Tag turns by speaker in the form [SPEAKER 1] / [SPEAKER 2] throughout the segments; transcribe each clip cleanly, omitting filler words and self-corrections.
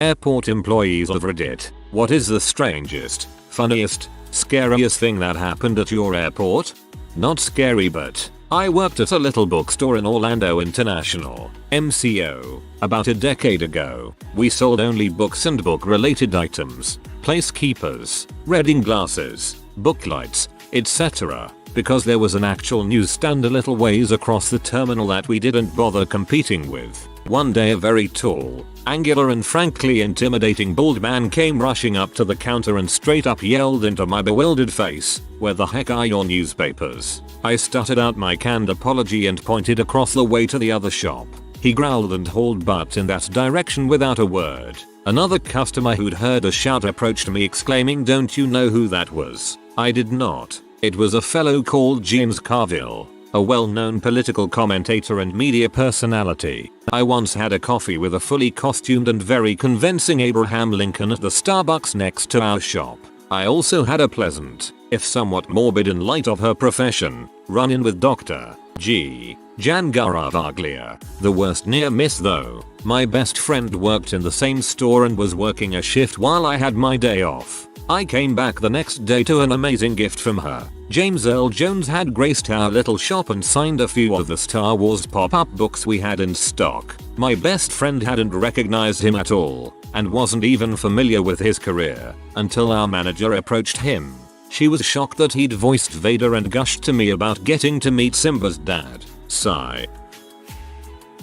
[SPEAKER 1] Airport employees of Reddit, what is the strangest, funniest, scariest thing that happened at your airport? Not scary, but I worked at a little bookstore in Orlando International, MCO, about a decade ago. We sold only books and book related items, placekeepers, reading glasses, booklights, etc. because there was an actual newsstand a little ways across the terminal that we didn't bother competing with. One day a very tall, angular and frankly intimidating bald man came rushing up to the counter and straight up yelled into my bewildered face, "Where the heck are your newspapers?" I stuttered out my canned apology and pointed across the way to the other shop. He growled and hauled butt in that direction without a word. Another customer who'd heard a shout approached me exclaiming, "Don't you know who that was?" I did not. It was a fellow called James Carville, a well-known political commentator and media personality. I once had a coffee with a fully costumed and very convincing Abraham Lincoln at the Starbucks next to our shop. I also had a pleasant, if somewhat morbid in light of her profession, run-in with Dr. G. Jan Garavaglia. The worst near miss though. My best friend worked in the same store and was working a shift while I had my day off. I came back the next day to an amazing gift from her. James Earl Jones had graced our little shop and signed a few of the Star Wars pop-up books we had in stock. My best friend hadn't recognized him at all, and wasn't even familiar with his career, until our manager approached him. She was shocked that he'd voiced Vader and gushed to me about getting to meet Simba's dad. Sigh.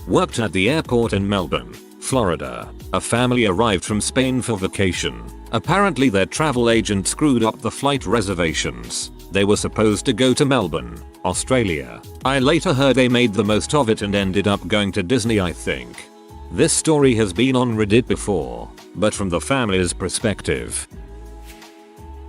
[SPEAKER 1] Worked at the airport in Melbourne, Florida. A family arrived from Spain for vacation. Apparently their travel agent screwed up the flight reservations. They were supposed to go to Melbourne, Australia. I later heard they made the most of it and ended up going to Disney, I think. This story has been on Reddit before, but from the family's perspective.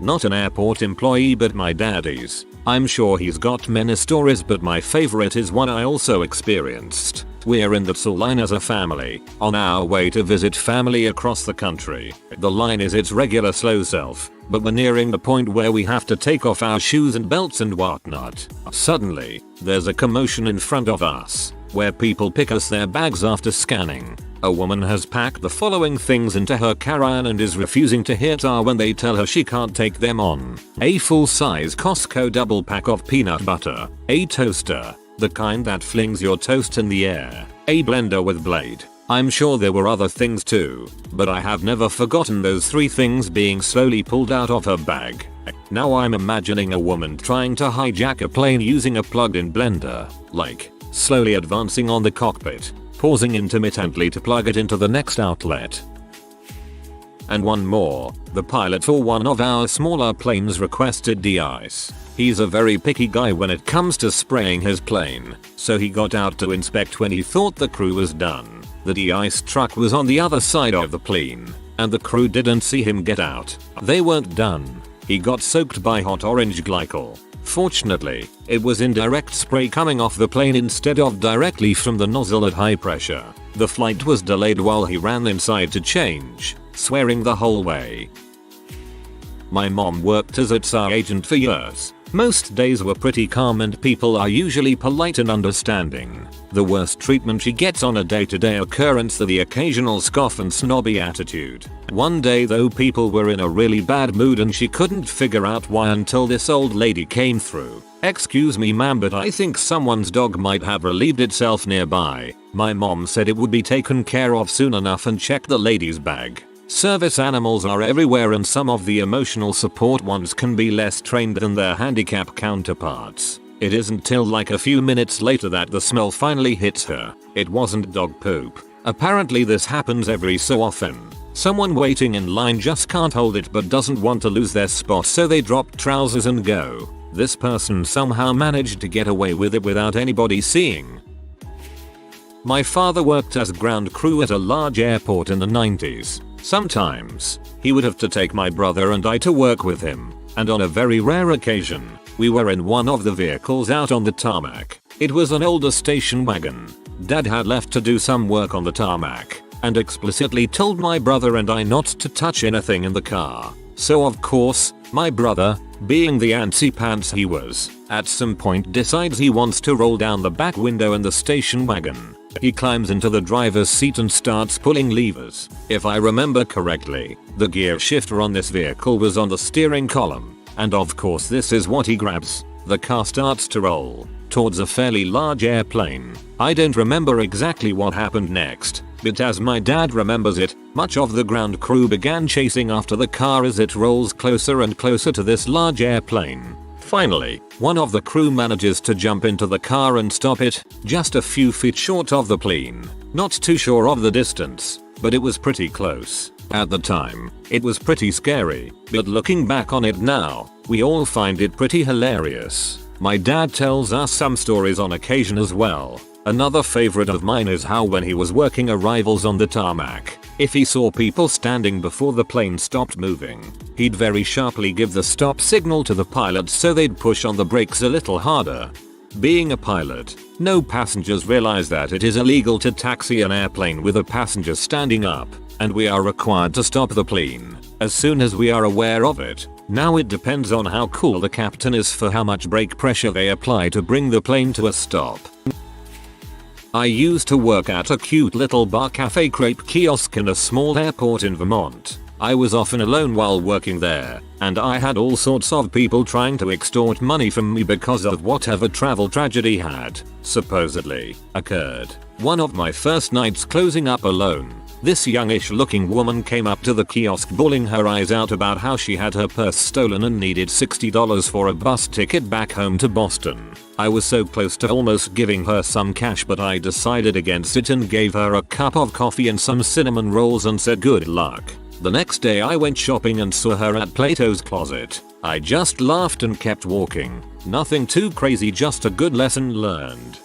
[SPEAKER 1] Not an airport employee but my daddy's. I'm sure he's got many stories but my favorite is one I also experienced. We're in the Tsul line as a family, on our way to visit family across the country. The line is its regular slow self, but we're nearing the point where we have to take off our shoes and belts and whatnot. Suddenly, there's a commotion in front of us, where people pick us their bags after scanning. A woman has packed the following things into her carry-on and is refusing to hit R when they tell her she can't take them on. A full-size Costco double pack of peanut butter, a toaster, the kind that flings your toast in the air, a blender with blade. I'm sure there were other things too, but I have never forgotten those 3 things being slowly pulled out of her bag. Now I'm imagining a woman trying to hijack a plane using a plugged-in blender, like, slowly advancing on the cockpit, pausing intermittently to plug it into the next outlet. And one more, the pilot for one of our smaller planes requested de-ice. He's a very picky guy when it comes to spraying his plane, so he got out to inspect when he thought the crew was done. The de-ice truck was on the other side of the plane, and the crew didn't see him get out. They weren't done. He got soaked by hot orange glycol. Fortunately, it was indirect spray coming off the plane instead of directly from the nozzle at high pressure. The flight was delayed while he ran inside to change, swearing the whole way. My mom worked as a TSA agent for years. Most days were pretty calm and people are usually polite and understanding. The worst treatment she gets on a day-to-day occurrence are the occasional scoff and snobby attitude. One day though people were in a really bad mood and she couldn't figure out why until this old lady came through. "Excuse me ma'am, but I think someone's dog might have relieved itself nearby." My mom said it would be taken care of soon enough and checked the lady's bag. Service animals are everywhere and some of the emotional support ones can be less trained than their handicap counterparts. It isn't till like a few minutes later that the smell finally hits her. It wasn't dog poop. Apparently this happens every so often. Someone waiting in line just can't hold it but doesn't want to lose their spot, so they drop trousers and go. This person somehow managed to get away with it without anybody seeing. My father worked as ground crew at a large airport in the 90s. Sometimes, he would have to take my brother and I to work with him, and on a very rare occasion, we were in one of the vehicles out on the tarmac. It was an older station wagon. Dad had left to do some work on the tarmac, and explicitly told my brother and I not to touch anything in the car. So of course, my brother, being the antsy pants he was, at some point decides he wants to roll down the back window in the station wagon. He climbs into the driver's seat and starts pulling levers. If I remember correctly, the gear shifter on this vehicle was on the steering column, and of course this is what he grabs. The car starts to roll towards a fairly large airplane. I don't remember exactly what happened next, but as my dad remembers it, much of the ground crew began chasing after the car as it rolls closer and closer to this large airplane. Finally, one of the crew manages to jump into the car and stop it, just a few feet short of the plane. Not too sure of the distance, but it was pretty close. At the time, it was pretty scary, but looking back on it now, we all find it pretty hilarious. My dad tells us some stories on occasion as well. Another favorite of mine is how when he was working arrivals on the tarmac, if he saw people standing before the plane stopped moving, he'd very sharply give the stop signal to the pilots so they'd push on the brakes a little harder. Being a pilot, no passengers realize that it is illegal to taxi an airplane with a passenger standing up, and we are required to stop the plane as soon as we are aware of it. Now it depends on how cool the captain is for how much brake pressure they apply to bring the plane to a stop. I used to work at a cute little bar cafe crepe kiosk in a small airport in Vermont. I was often alone while working there, and I had all sorts of people trying to extort money from me because of whatever travel tragedy had, supposedly, occurred. One of my first nights closing up alone, this youngish looking woman came up to the kiosk bawling her eyes out about how she had her purse stolen and needed $60 for a bus ticket back home to Boston. I was so close to almost giving her some cash, but I decided against it and gave her a cup of coffee and some cinnamon rolls and said good luck. The next day I went shopping and saw her at Plato's Closet. I just laughed and kept walking. Nothing too crazy, just a good lesson learned.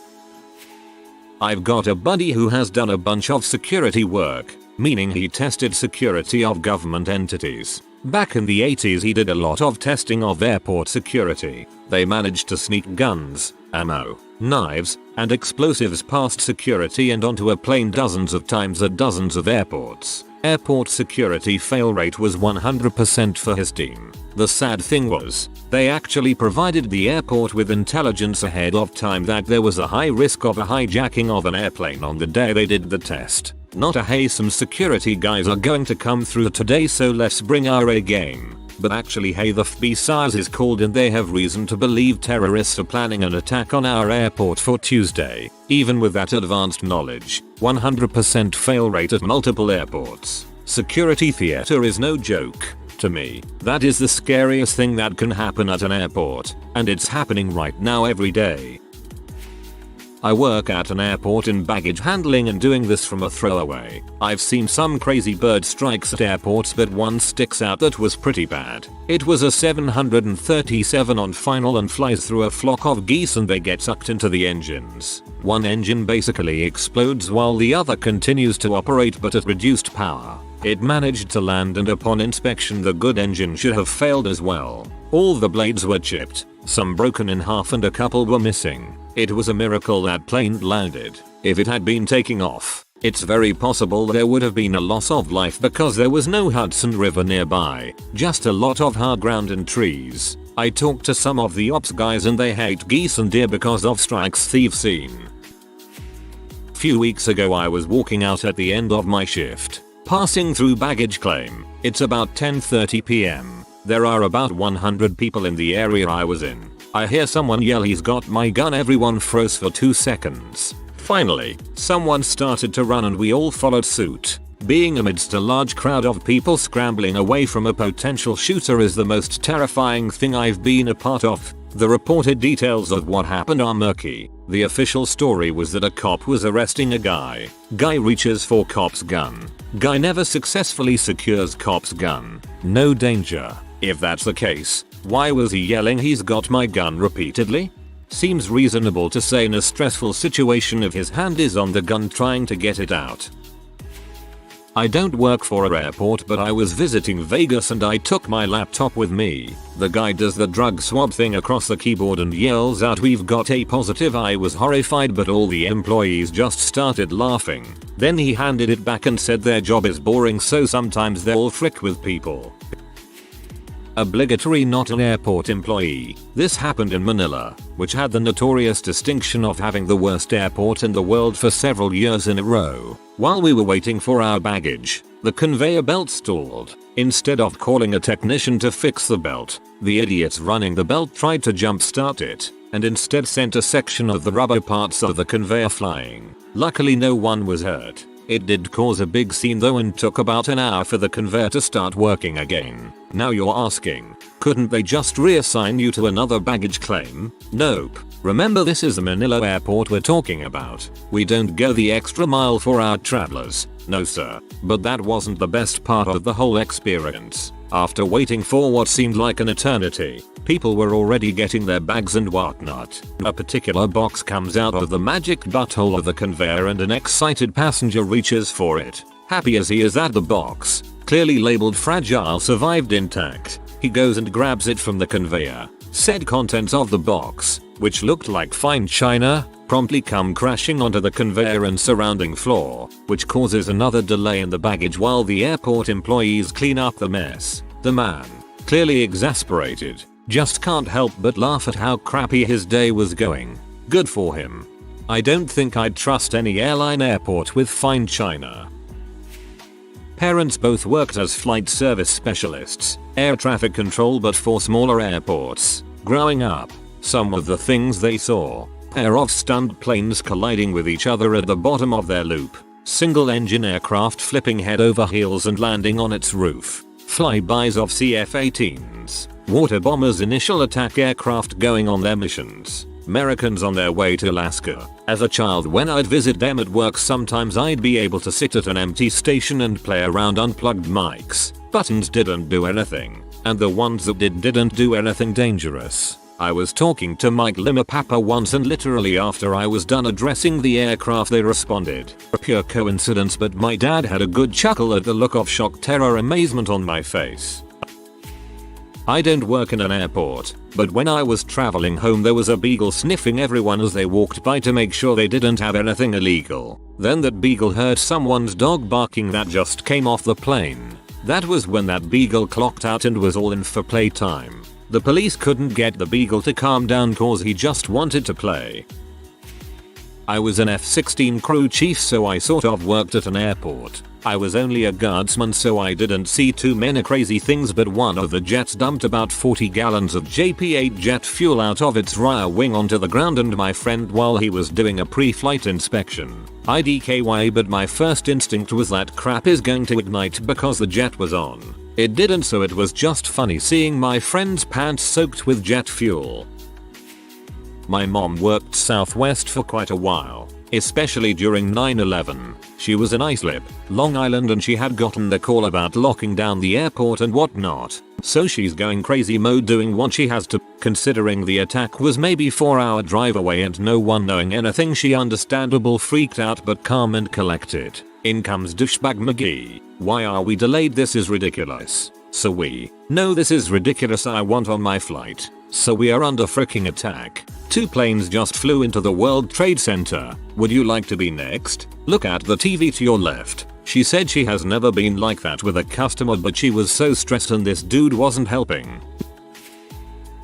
[SPEAKER 1] I've got a buddy who has done a bunch of security work, meaning he tested security of government entities. Back in the 80s he did a lot of testing of airport security. They managed to sneak guns, ammo, knives, and explosives past security and onto a plane dozens of times at dozens of airports. Airport security fail rate was 100% for his team. The sad thing was, they actually provided the airport with intelligence ahead of time that there was a high risk of a hijacking of an airplane on the day they did the test. Not a hey, some security guys are going to come through today so let's bring our A game. But actually hey, the FBI SARS is called and they have reason to believe terrorists are planning an attack on our airport for Tuesday. Even with that advanced knowledge, 100% fail rate at multiple airports. Security theater is no joke. To me, that is the scariest thing that can happen at an airport, and it's happening right now every day. I work at an airport in baggage handling and doing this from a throwaway. I've seen some crazy bird strikes at airports, but one sticks out that was pretty bad. It was a 737 on final and flies through a flock of geese and they get sucked into the engines. One engine basically explodes while the other continues to operate but at reduced power. It managed to land and upon inspection the good engine should have failed as well. All the blades were chipped, some broken in half and a couple were missing. It was a miracle that plane landed. If it had been taking off, it's very possible there would have been a loss of life because there was no Hudson River nearby, just a lot of hard ground and trees. I talked to some of the ops guys and they hate geese and deer because of strikes they've seen. Few weeks ago I was walking out at the end of my shift, passing through baggage claim. It's about 10:30 p.m. There are about 100 people in the area I was in. I hear someone yell he's got my gun. Everyone froze for 2 seconds. Finally, someone started to run and we all followed suit. Being amidst a large crowd of people scrambling away from a potential shooter is the most terrifying thing I've been a part of. The reported details of what happened are murky. The official story was that a cop was arresting a guy. Guy reaches for cop's gun. Guy never successfully secures cop's gun. No danger. If that's the case, why was he yelling he's got my gun repeatedly? Seems reasonable to say in a stressful situation if his hand is on the gun trying to get it out. I don't work for an airport, but I was visiting Vegas and I took my laptop with me. The guy does the drug swab thing across the keyboard and yells out we've got a positive. I was horrified but all the employees just started laughing. Then he handed it back and said their job is boring so sometimes they'll frick with people. Obligatory not an airport employee. This happened in Manila, which had the notorious distinction of having the worst airport in the world for several years in a row. While we were waiting for our baggage, the conveyor belt stalled. Instead of calling a technician to fix the belt, the idiots running the belt tried to jumpstart it, and instead sent a section of the rubber parts of the conveyor flying. Luckily no one was hurt. It did cause a big scene though and took about an hour for the conveyor to start working again. Now you're asking, couldn't they just reassign you to another baggage claim? Nope. Remember, this is the Manila airport we're talking about. We don't go the extra mile for our travelers. No sir. But that wasn't the best part of the whole experience. After waiting for what seemed like an eternity, people were already getting their bags and whatnot. A particular box comes out of the magic butthole of the conveyor and an excited passenger reaches for it. Happy as he is that the box, clearly labeled fragile, survived intact, he goes and grabs it from the conveyor. Said contents of the box, which looked like fine china, promptly come crashing onto the conveyor and surrounding floor, which causes another delay in the baggage while the airport employees clean up the mess. The man, clearly exasperated, just can't help but laugh at how crappy his day was going. Good for him. I don't think I'd trust any airline airport with fine china. Parents both worked as flight service specialists, air traffic control, but for smaller airports. Growing up, some of the things they saw: pair of stunned planes colliding with each other at the bottom of their loop, single engine aircraft flipping head over heels and landing on its roof, flybys of CF-18s, water bombers initial attack aircraft going on their missions, Americans on their way to Alaska. As a child, when I'd visit them at work, sometimes I'd be able to sit at an empty station and play around unplugged mics. Buttons didn't do anything, and the ones that didn't do anything dangerous. I was talking to Mike Limapapa once, and literally after I was done addressing the aircraft they responded. A pure coincidence, but my dad had a good chuckle at the look of shock, terror, amazement on my face. I don't work in an airport, but when I was traveling home there was a beagle sniffing everyone as they walked by to make sure they didn't have anything illegal. Then that beagle heard someone's dog barking that just came off the plane. That was when that beagle clocked out and was all in for playtime. The police couldn't get the beagle to calm down cause he just wanted to play. I was an F-16 crew chief, so I sort of worked at an airport. I was only a guardsman, so I didn't see too many crazy things, but one of the jets dumped about 40 gallons of JP-8 jet fuel out of its rear wing onto the ground, and my friend, while he was doing a pre-flight inspection, IDKY, but my first instinct was that crap is going to ignite because the jet was on. It didn't, so it was just funny seeing my friend's pants soaked with jet fuel. My mom worked Southwest for quite a while, especially during 9/11. She was in Islip, Long Island, and she had gotten the call about locking down the airport and whatnot. So she's going crazy mode doing what she has to, considering the attack was maybe 4-hour drive away and no one knowing anything. She understandable freaked out but calm and collected. In comes douchebag McGee. Why are we delayed? This is ridiculous. So no, this is ridiculous. I want on my flight. So we are under freaking attack. 2 planes just flew into the World Trade Center. Would you like to be next? Look at the TV to your left. She said she has never been like that with a customer, but she was so stressed and this dude wasn't helping.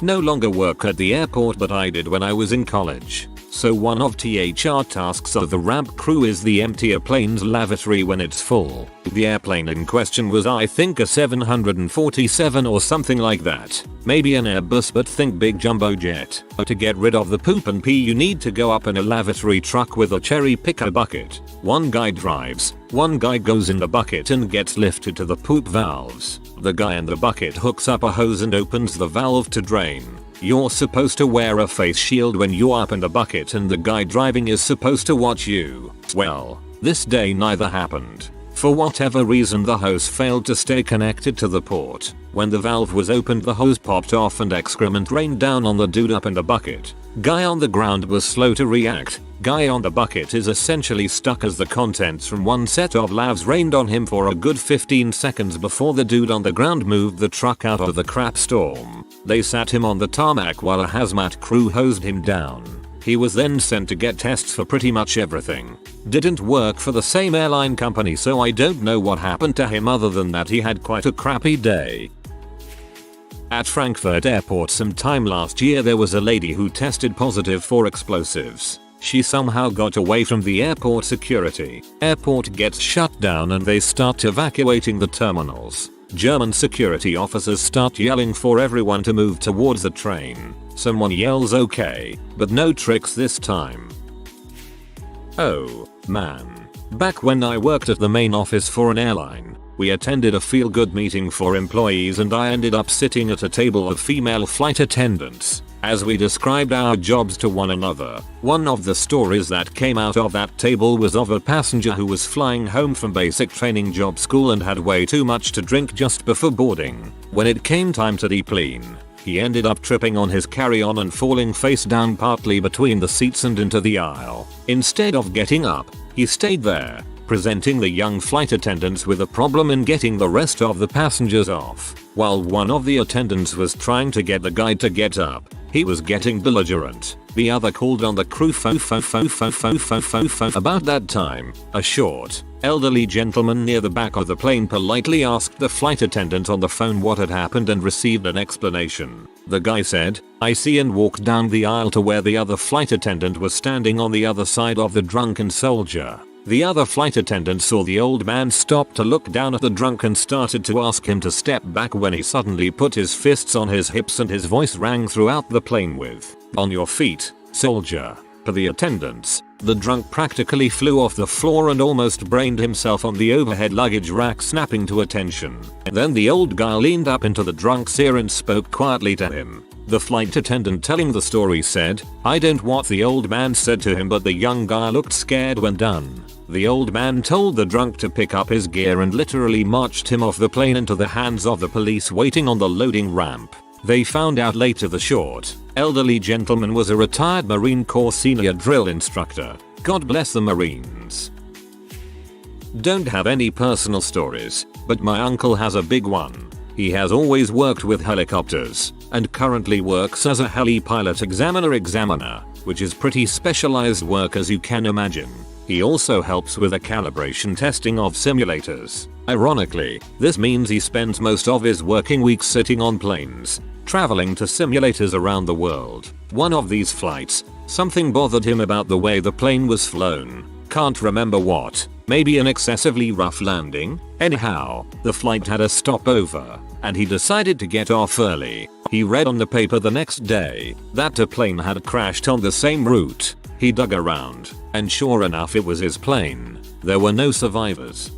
[SPEAKER 1] No longer work at the airport, but I did when I was in college. So one of THR tasks of the ramp crew is the empty a plane's lavatory when it's full. The airplane in question was, I think, a 747 or something like that. Maybe an Airbus, but think big jumbo jet. To get rid of the poop and pee you need to go up in a lavatory truck with a cherry picker bucket. One guy drives, one guy goes in the bucket and gets lifted to the poop valves. The guy in the bucket hooks up a hose and opens the valve to drain. You're supposed to wear a face shield when you're up in the bucket, and the guy driving is supposed to watch you. Well, this day neither happened. For whatever reason the hose failed to stay connected to the port. When the valve was opened the hose popped off and excrement rained down on the dude up in the bucket. Guy on the ground was slow to react. Guy on the bucket is essentially stuck as the contents from one set of lavs rained on him for a good 15 seconds before the dude on the ground moved the truck out of the crap storm. They sat him on the tarmac while a hazmat crew hosed him down. He was then sent to get tests for pretty much everything. Didn't work for the same airline company, so I don't know what happened to him other than that he had quite a crappy day. At Frankfurt Airport sometime last year there was a lady who tested positive for explosives. She somehow got away from the airport security. Airport gets shut down and they start evacuating the terminals. German security officers start yelling for everyone to move towards the train. Someone yells okay, but no tricks this time. Oh, man. Back when I worked at the main office for an airline, we attended a feel-good meeting for employees and I ended up sitting at a table of female flight attendants. As we described our jobs to one another, one of the stories that came out of that table was of a passenger who was flying home from basic training job school and had way too much to drink just before boarding. When it came time to deplane, he ended up tripping on his carry-on and falling face down partly between the seats and into the aisle. Instead of getting up, he stayed there, presenting the young flight attendants with a problem in getting the rest of the passengers off. While one of the attendants was trying to get the guy to get up, he was getting belligerent. The other called on the crew about that time. A short, elderly gentleman near the back of the plane politely asked the flight attendant on the phone what had happened and received an explanation. The guy said, "I see," and walked down the aisle to where the other flight attendant was standing on the other side of the drunken soldier. The other flight attendant saw the old man stop to look down at the drunk and started to ask him to step back when he suddenly put his fists on his hips and his voice rang throughout the plane with, "On your feet, soldier." To the attendants, the drunk practically flew off the floor and almost brained himself on the overhead luggage rack, snapping to attention. Then the old guy leaned up into the drunk's ear and spoke quietly to him. The flight attendant telling the story said, "I don't know what the old man said to him, but the young guy looked scared when done. The old man told the drunk to pick up his gear and literally marched him off the plane into the hands of the police waiting on the loading ramp." They found out later the short, elderly gentleman was a retired Marine Corps senior drill instructor. God bless the Marines. Don't have any personal stories, but my uncle has a big one. He has always worked with helicopters, and currently works as a heli pilot examiner, which is pretty specialized work as you can imagine. He also helps with the calibration testing of simulators. Ironically, this means he spends most of his working weeks sitting on planes, traveling to simulators around the world. One of these flights, something bothered him about the way the plane was flown. Can't remember what, maybe an excessively rough landing? Anyhow, the flight had a stopover, and he decided to get off early. He read on the paper the next day that a plane had crashed on the same route. He dug around, and sure enough it was his plane. There were no survivors.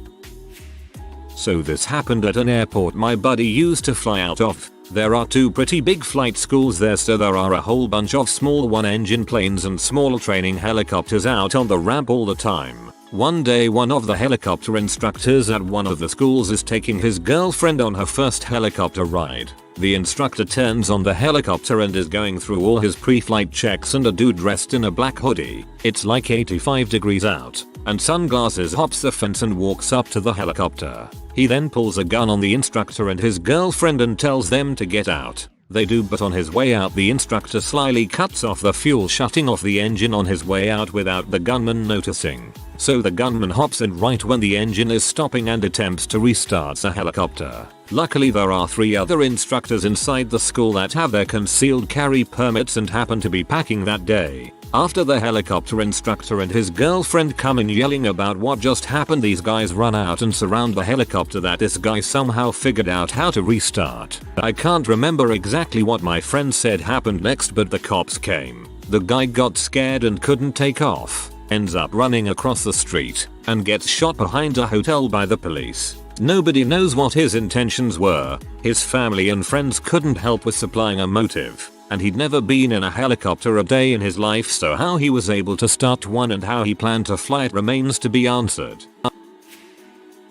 [SPEAKER 1] So this happened at an airport my buddy used to fly out of. There are two pretty big flight schools there, so there are a whole bunch of small one-engine planes and small training helicopters out on the ramp all the time. One day one of the helicopter instructors at one of the schools is taking his girlfriend on her first helicopter ride. The instructor turns on the helicopter and is going through all his pre-flight checks, and a dude dressed in a black hoodie, it's like 85 degrees out, and sunglasses hops the fence and walks up to the helicopter. He then pulls a gun on the instructor and his girlfriend and tells them to get out. They do, but on his way out the instructor slyly cuts off the fuel, shutting off the engine on his way out without the gunman noticing. So the gunman hops in right when the engine is stopping and attempts to restart the helicopter. Luckily there are 3 other instructors inside the school that have their concealed carry permits and happen to be packing that day. After the helicopter instructor and his girlfriend come in yelling about what just happened, these guys run out and surround the helicopter that this guy somehow figured out how to restart. I can't remember exactly what my friend said happened next, but the cops came. The guy got scared and couldn't take off, ends up running across the street, and gets shot behind a hotel by the police. Nobody knows what his intentions were. His family and friends couldn't help with supplying a motive, and he'd never been in a helicopter a day in his life, so how he was able to start one and how he planned to fly it remains to be answered.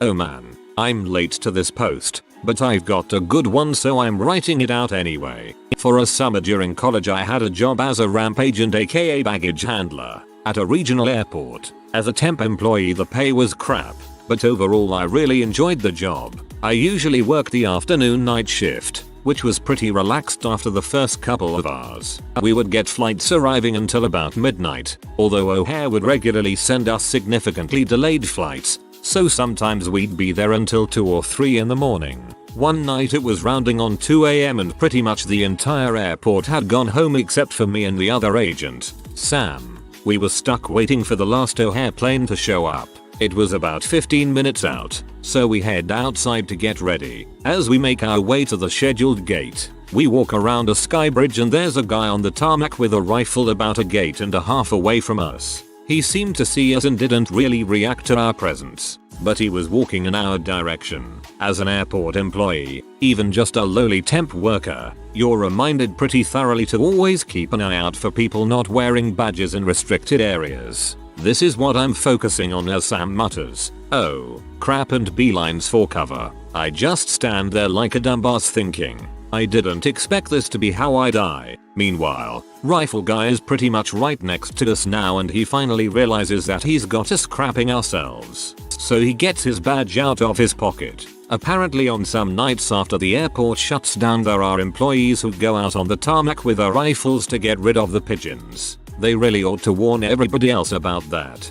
[SPEAKER 1] Oh man, I'm late to this post, but I've got a good one, so I'm writing it out anyway. For a summer during college I had a job as a ramp agent aka baggage handler at a regional airport. As a temp employee the pay was crap, but overall I really enjoyed the job. I usually worked the afternoon night shift, which was pretty relaxed after the first couple of hours. We would get flights arriving until about midnight, although O'Hare would regularly send us significantly delayed flights, so sometimes we'd be there until 2 or 3 in the morning. One night it was rounding on 2 AM and pretty much the entire airport had gone home except for me and the other agent, Sam. We were stuck waiting for the last O'Hare plane to show up. It was about 15 minutes out, so we head outside to get ready. As we make our way to the scheduled gate, we walk around a sky bridge and there's a guy on the tarmac with a rifle about a gate and a half away from us. He seemed to see us and didn't really react to our presence, but he was walking in our direction. As an airport employee, even just a lowly temp worker, you're reminded pretty thoroughly to always keep an eye out for people not wearing badges in restricted areas. This is what I'm focusing on as Sam mutters, "Oh, crap," and beelines for cover. I just stand there like a dumbass thinking, I didn't expect this to be how I die. Meanwhile, rifle guy is pretty much right next to us now and he finally realizes that he's got us crapping ourselves. So he gets his badge out of his pocket. Apparently on some nights after the airport shuts down there are employees who go out on the tarmac with their rifles to get rid of the pigeons. They really ought to warn everybody else about that.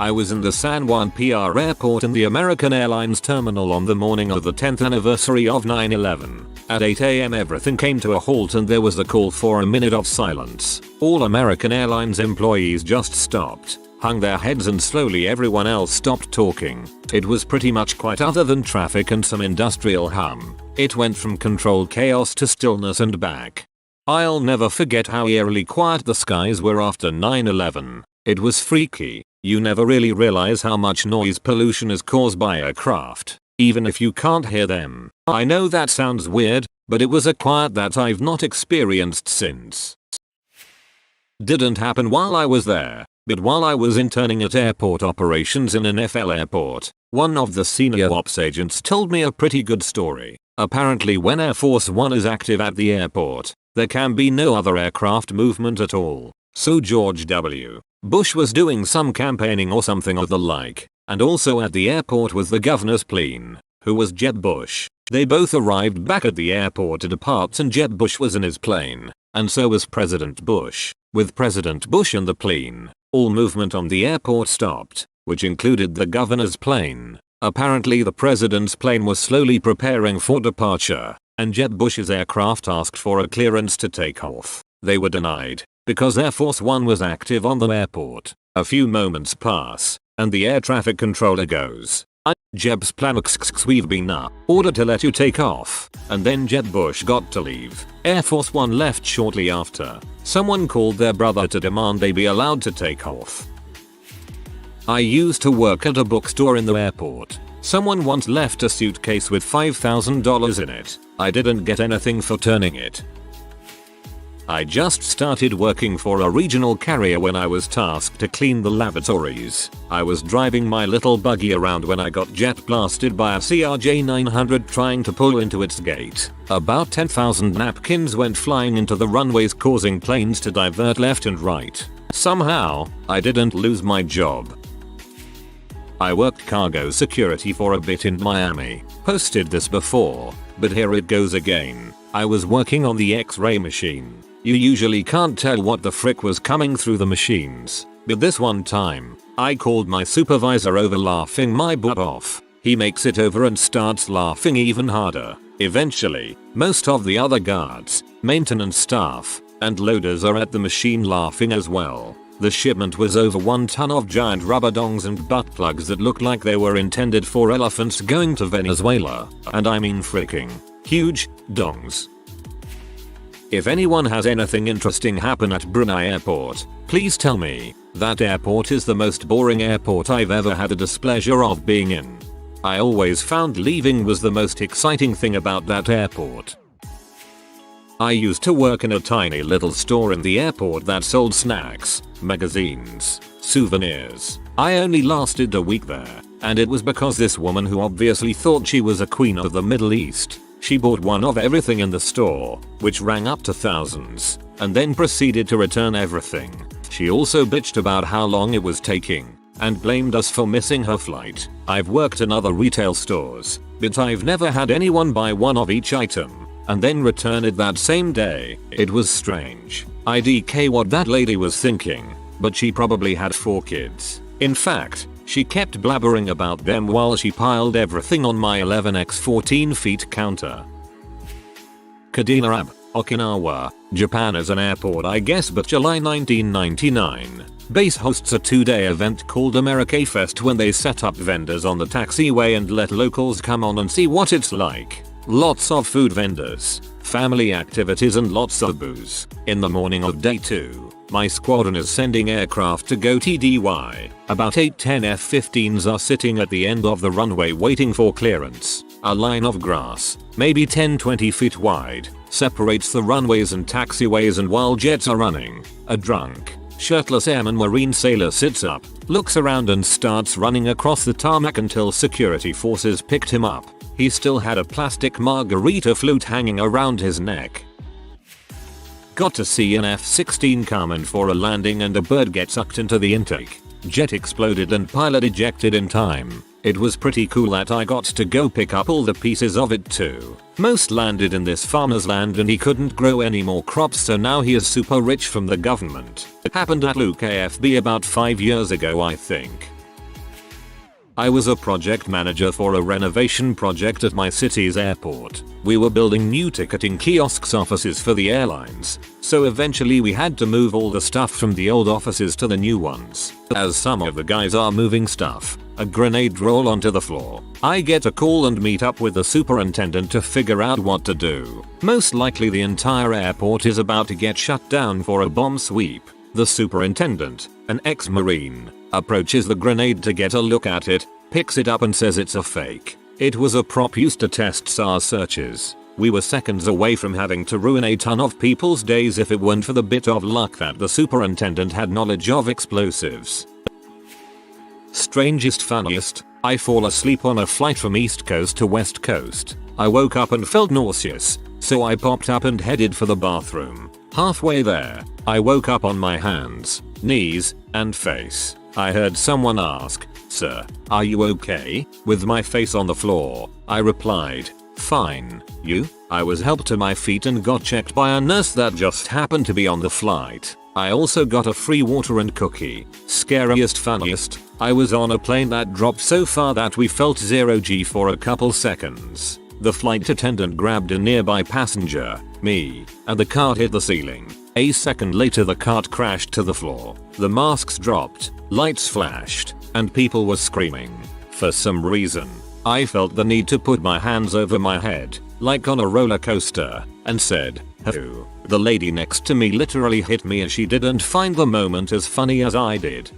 [SPEAKER 1] I was in the San Juan PR airport in the American Airlines terminal on the morning of the 10th anniversary of 9/11. At 8 AM everything came to a halt and there was a call for a minute of silence. All American Airlines employees just stopped, hung their heads and slowly everyone else stopped talking. It was pretty much quiet other than traffic and some industrial hum. It went from controlled chaos to stillness and back. I'll never forget how eerily quiet the skies were after 9/11. It was freaky. You never really realize how much noise pollution is caused by aircraft, even if you can't hear them. I know that sounds weird, but it was a quiet that I've not experienced since. Didn't happen while I was there, but while I was interning at airport operations in an FL airport, one of the senior ops agents told me a pretty good story. Apparently when Air Force One is active at the airport, there can be no other aircraft movement at all. So George W. Bush was doing some campaigning or something of the like, and also at the airport was the governor's plane, who was Jeb Bush. They both arrived back at the airport to depart and Jeb Bush was in his plane, and so was President Bush. With President Bush in the plane, all movement on the airport stopped, which included the governor's plane. Apparently the president's plane was slowly preparing for departure, and Jeb Bush's aircraft asked for a clearance to take off. They were denied, because Air Force One was active on the airport. A few moments pass, and the air traffic controller goes, Jeb's plan we've been ordered to let you take off, and then Jeb Bush got to leave. Air Force One left shortly after. Someone called their brother to demand they be allowed to take off. I used to work at a bookstore in the airport. Someone once left a suitcase with $5,000 in it. I didn't get anything for turning it. I just started working for a regional carrier when I was tasked to clean the lavatories. I was driving my little buggy around when I got jet blasted by a CRJ 900 trying to pull into its gate. About 10,000 napkins went flying into the runways causing planes to divert left and right. Somehow, I didn't lose my job. I worked cargo security for a bit in Miami. Posted this before, but here it goes again. I was working on the X-ray machine. You usually can't tell what the frick was coming through the machines, but this one time, I called my supervisor over laughing my butt off. He makes it over and starts laughing even harder. Eventually, most of the other guards, maintenance staff, and loaders are at the machine laughing as well. The shipment was over 1 ton of giant rubber dongs and butt plugs that looked like they were intended for elephants going to Venezuela, and I mean freaking huge dongs. If anyone has anything interesting happen at Brunei Airport, please tell me. That airport is the most boring airport I've ever had the displeasure of being in. I always found leaving was the most exciting thing about that airport. I used to work in a tiny little store in the airport that sold snacks, magazines, souvenirs. I only lasted a week there, and it was because this woman who obviously thought she was a queen of the Middle East. She bought one of everything in the store, which rang up to thousands, and then proceeded to return everything. She also bitched about how long it was taking, and blamed us for missing her flight. I've worked in other retail stores, but I've never had anyone buy one of each item, and then return it that same day. It was strange. IDK what that lady was thinking, but she probably had 4 kids. In fact, She kept blabbering about them while she piled everything on my 11x 14 feet counter. Kadinarab, Okinawa, Japan is an airport I guess, but July 1999. Base hosts a 2-day event called America Fest when they set up vendors on the taxiway and let locals come on and see what it's like. Lots of food vendors, family activities and lots of booze. In the morning of day 2, my squadron is sending aircraft to go TDY. About 8-10 F-15s are sitting at the end of the runway waiting for clearance. A line of grass, maybe 10-20 feet wide, separates the runways and taxiways, and while jets are running, a drunk, shirtless airman marine sailor sits up, looks around and starts running across the tarmac until security forces picked him up. He still had a plastic margarita flute hanging around his neck. Got to see an F-16 come in for a landing and a bird get sucked into the intake. Jet exploded and pilot ejected in time. It was pretty cool that I got to go pick up all the pieces of it too. Most landed in this farmer's land and he couldn't grow any more crops, so now he is super rich from the government. It happened at Luke AFB about 5 years ago I think. I was a project manager for a renovation project at my city's airport. We were building new ticketing kiosks offices for the airlines, so eventually we had to move all the stuff from the old offices to the new ones. As some of the guys are moving stuff, a grenade roll onto the floor. I get a call and meet up with the superintendent to figure out what to do. Most likely the entire airport is about to get shut down for a bomb sweep. The superintendent, an ex-marine, approaches the grenade to get a look at it, picks it up and says it's a fake. It was a prop used to test SARS searches. We were seconds away from having to ruin a ton of people's days if it weren't for the bit of luck that the superintendent had knowledge of explosives. Strangest funniest, I fall asleep on a flight from East Coast to West Coast. I woke up and felt nauseous, so I popped up and headed for the bathroom. Halfway there, I woke up on my hands, knees, and face. I heard someone ask, "Sir, are you okay?" With my face on the floor, I replied, "Fine, you?" I was helped to my feet and got checked by a nurse that just happened to be on the flight. I also got a free water and cookie. Scariest funniest, I was on a plane that dropped so far that we felt 0G for a couple seconds. The flight attendant grabbed a nearby passenger, me, and the cart hit the ceiling. A second later the cart crashed to the floor. The masks dropped, lights flashed, and people were screaming. For some reason, I felt the need to put my hands over my head, like on a roller coaster, and said, "Ho." The lady next to me literally hit me and she didn't find the moment as funny as I did.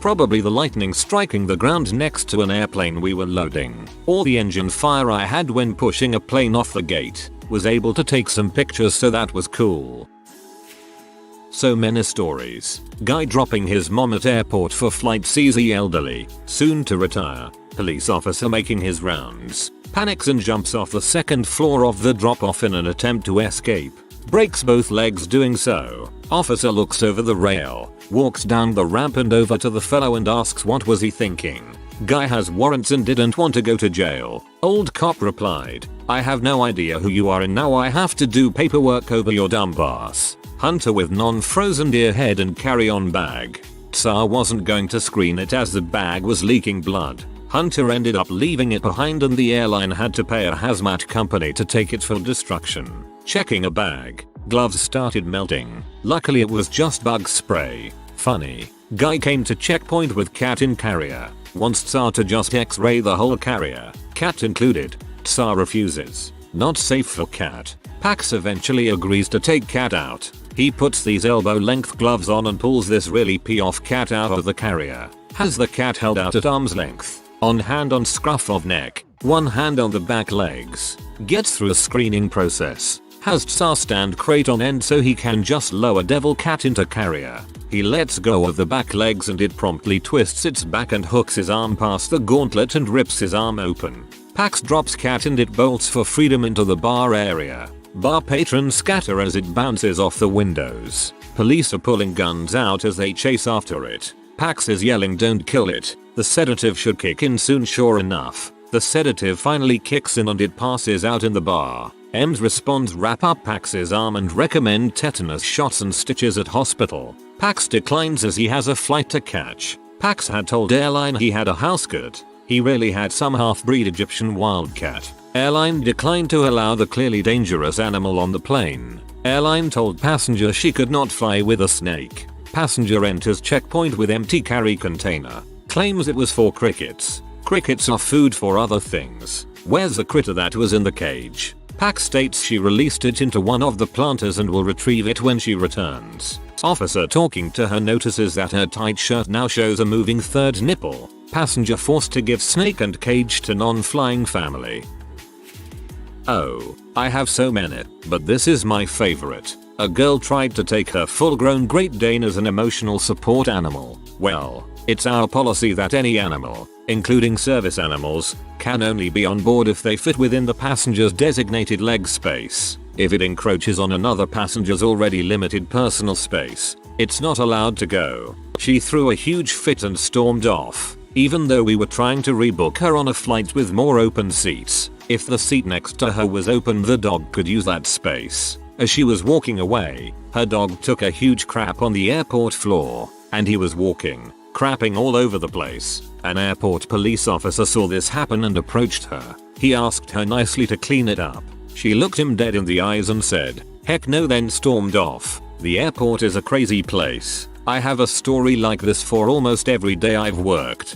[SPEAKER 1] Probably the lightning striking the ground next to an airplane we were loading, or the engine fire I had when pushing a plane off the gate. Was able to take some pictures, so that was cool. So many stories. Guy dropping his mom at airport for flight sees the elderly, soon to retire. Police officer making his rounds. Panics and jumps off the second floor of the drop-off in an attempt to escape. Breaks both legs doing so. Officer looks over the rail, walks down the ramp and over to the fellow and asks what was he thinking. Guy has warrants and didn't want to go to jail. Old cop replied, "I have no idea who you are and now I have to do paperwork over your dumb ass." Hunter with non-frozen deer head and carry-on bag. Tsar wasn't going to screen it as the bag was leaking blood. Hunter ended up leaving it behind and the airline had to pay a hazmat company to take it for destruction. Checking a bag, gloves started melting. Luckily it was just bug spray. Funny. Guy came to checkpoint with cat in carrier. Wants Tsar to just x-ray the whole carrier. Cat included. Tsar refuses. Not safe for cat. Pax eventually agrees to take cat out. He puts these elbow-length gloves on and pulls this really pee-off cat out of the carrier. Has the cat held out at arm's length. On hand on scruff of neck. One hand on the back legs. Gets through a screening process. Has Tsar stand crate on end so he can just lower devil cat into carrier. He lets go of the back legs and it promptly twists its back and hooks his arm past the gauntlet and rips his arm open. Pax drops cat and it bolts for freedom into the bar area. Bar patrons scatter as it bounces off the windows. Police are pulling guns out as they chase after it. Pax is yelling, "Don't kill it. The sedative should kick in soon." Sure enough, the sedative finally kicks in and it passes out in the bar. Ems responds, wrap up Pax's arm and recommend tetanus shots and stitches at hospital. Pax declines as he has a flight to catch. Pax had told airline he had a housecat. He really had some half-breed Egyptian wildcat. Airline declined to allow the clearly dangerous animal on the plane. Airline told passenger she could not fly with a snake. Passenger enters checkpoint with empty carry container. Claims it was for crickets. Crickets are food for other things. Where's the critter that was in the cage? Pax states she released it into one of the planters and will retrieve it when she returns. Officer talking to her notices that her tight shirt now shows a moving third nipple. Passenger forced to give snake and cage to non-flying family. Oh, I have so many, but this is my favorite. A girl tried to take her full-grown Great Dane as an emotional support animal. Well, it's our policy that any animal, including service animals, can only be on board if they fit within the passenger's designated leg space. If it encroaches on another passenger's already limited personal space, it's not allowed to go. She threw a huge fit and stormed off, even though we were trying to rebook her on a flight with more open seats. If the seat next to her was open, the dog could use that space. As she was walking away, her dog took a huge crap on the airport floor, and he was walking, crapping all over the place. An airport police officer saw this happen and approached her. He asked her nicely to clean it up. She looked him dead in the eyes and said, "Heck no," then stormed off. The airport is a crazy place. I have a story like this for almost every day I've worked.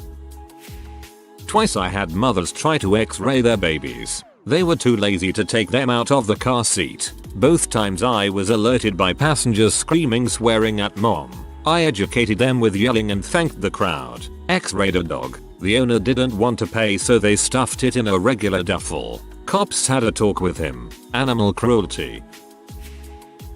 [SPEAKER 1] Twice I had mothers try to x-ray their babies. They were too lazy to take them out of the car seat. Both times I was alerted by passengers screaming, swearing at mom. I educated them with yelling and thanked the crowd. X-rayed a dog. The owner didn't want to pay, so they stuffed it in a regular duffel. Cops had a talk with him. Animal cruelty.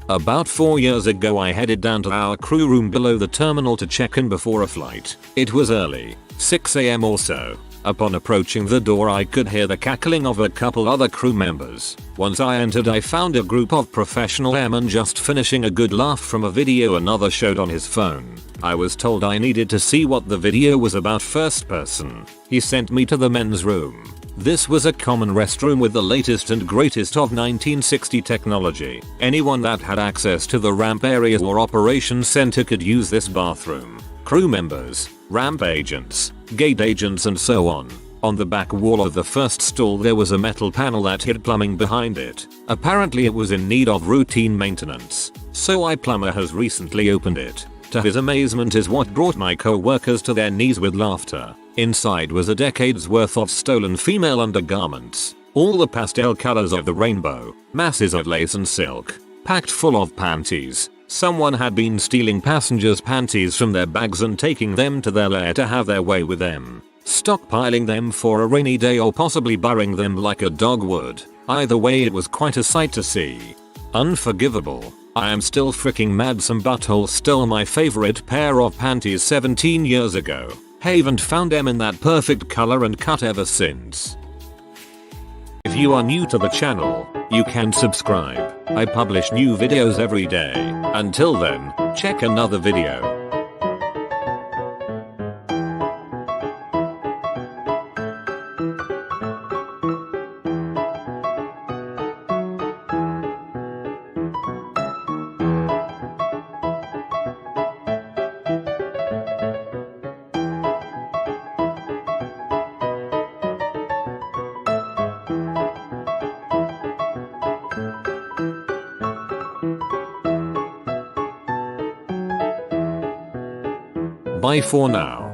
[SPEAKER 1] About 4 years ago I headed down to our crew room below the terminal to check in before a flight. It was early, 6 AM or so. Upon approaching the door I could hear the cackling of a couple other crew members. Once I entered I found a group of professional airmen just finishing a good laugh from a video another showed on his phone. I was told I needed to see what the video was about first person. He sent me to the men's room. This was a common restroom with the latest and greatest of 1960 technology. Anyone that had access to the ramp area or operations center could use this bathroom. Crew members, ramp agents, gate agents and so on. On the back wall of the first stall there was a metal panel that hid plumbing behind it. Apparently it was in need of routine maintenance. So our plumber has recently opened it. To his amazement is what brought my co-workers to their knees with laughter. Inside was a decade's worth of stolen female undergarments. All the pastel colors of the rainbow, masses of lace and silk, packed full of panties. Someone had been stealing passengers' panties from their bags and taking them to their lair to have their way with them. Stockpiling them for a rainy day or possibly burying them like a dog would. Either way it was quite a sight to see. Unforgivable. I am still freaking mad some butthole stole my favorite pair of panties 17 years ago. Haven't found them in that perfect color and cut ever since. If you are new to the channel, you can subscribe. I publish new videos every day. Until then, check another video. Bye for now.